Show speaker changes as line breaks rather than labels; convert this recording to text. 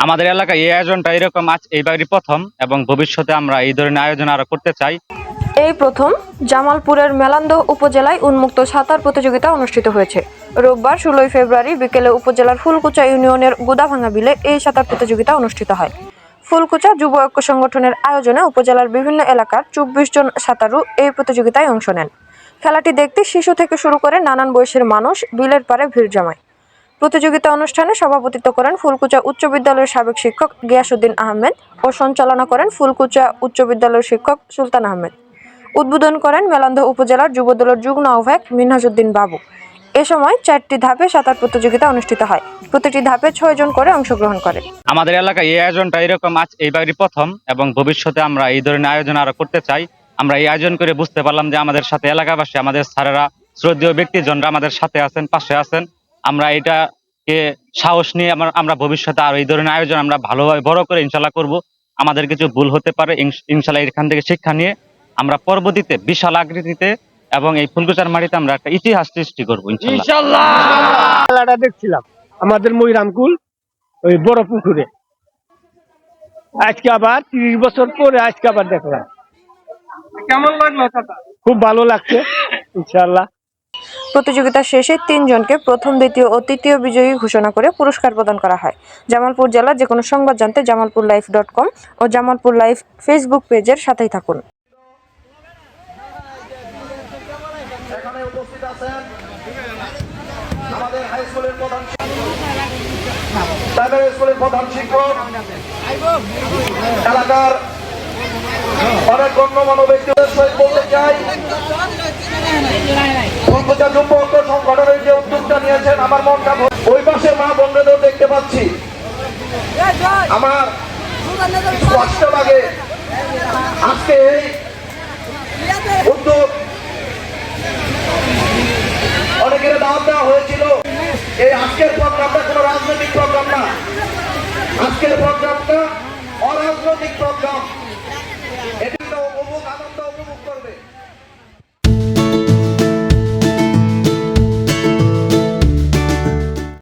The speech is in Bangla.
আমাদের এলাকায় এই আয়োজনটা এরকম আজ এইবারই প্রথম এবং ভবিষ্যতে আমরা এই ধরনের আয়োজন আরো করতে চাই।
এই প্রথম জামালপুরের মেলান্দহ উপজেলায় উন্মুক্ত সাঁতার প্রতিযোগিতা অনুষ্ঠিত হয়েছে। রোববার 16 ফেব্রুয়ারি বিকেলে উপজেলার ফুলকুচা ইউনিয়নের গুদাভাঙা বিলে এই সাঁতার প্রতিযোগিতা অনুষ্ঠিত হয়। ফুলকুচা যুব ঐক্য সংগঠনের আয়োজনে উপজেলার বিভিন্ন এলাকার 24 জন সাঁতারু এই প্রতিযোগিতায় অংশ নেন। খেলাটি দেখতে শিশু থেকে শুরু করে নানান বয়সের মানুষ বিলের পাড়ে ভিড় জমায়। প্রতিযোগিতা অনুষ্ঠানে সভাপতিত্ব করেন ফুলকুচা উচ্চ বিদ্যালয়ের সাবেক শিক্ষক গিয়াসউদ্দিন আহমেদ ও সঞ্চালনা করেন ফুলকুচা উচ্চ বিদ্যালয়ের শিক্ষক সুলতান আহমেদ। উদ্বোধন করেন মেলান্দহ উপজেলার যুবদলের যুগ্ম আহ্বায়ক মিনহাজউদ্দিন বাবু। এ সময় 4টি ধাপে সাঁতার প্রতিযোগিতা অনুষ্ঠিত হয়। প্রতিটি ধাপে 6 জন করে অংশগ্রহণ করে।
আমাদের এলাকায় এই আয়োজনটা এরকম আজ এইবারই প্রথম এবং ভবিষ্যতে আমরা এই ধরনের আয়োজন আরো করতে চাই। আমরা এই আয়োজন করে বুঝতে পারলাম যে আমাদের সাথে এলাকাবাসী, আমাদের স্যারেরা, শ্রদ্ধেয় ব্যক্তিজনরা আমাদের সাথে আছেন, পাশে আছেন। আমরা এটাকে সাহস নিয়ে আমরা ভবিষ্যতে আর এই ধরনের আয়োজন আমরা ভালোভাবে বড় করে ইনশাল্লাহ করব। আমাদের কিছু ভুল হতে পারে, ইনশাল্লাহ এখান থেকে শিক্ষা নিয়ে আমরা পরবর্তীতে বিশাল আকৃতিতে এবং এই ফুলকুচার মাটিতে আমরা একটা ইতিহাস সৃষ্টি করবো ইনশাল্লাহ।
খেলাটা দেখছিলাম আমাদের মহিরামকুল ওই বড় পুকুরে, আজকে আবার 30 বছর পরে আজকে আবার দেখলাম।
কেমন লাগলো?
খুব ভালো লাগছে ইনশাআল্লাহ।
প্রতিযোগিতা শেষে 3 জনকে প্রথম, দ্বিতীয় ও তৃতীয় বিজয়ী ঘোষণা করে পুরস্কার প্রদান করা হয়। জামালপুর জেলার যে কোনো সংবাদ জানতে jamalpurlife.com ও জামালপুর লাইভ ফেসবুক পেজের সাথেই থাকুন।
এখানে উপস্থিত আছেন আমাদের হাই স্কুলের প্রধান প্রাইমারি স্কুলের প্রধান শিক্ষক, এলাকার অনেক গণ্যমান্য ব্যক্তিদের সহিত বলতে চাই, ফুলকুচা যুব ঐক্য সংগঠনের যে উদ্যোগটা নিয়েছেন আমার মনটা ওই পাশে মা বোনদেরও দেখতে পাচ্ছি। আমার কষ্ট লাগে আজকে এই উদ্যোগ অনেকের দাওয়াত দেওয়া হয়েছিল। এই আজকের প্রোগ্রামটা কোনো রাজনৈতিক প্রোগ্রাম না। আজকের প্রোগ্রাম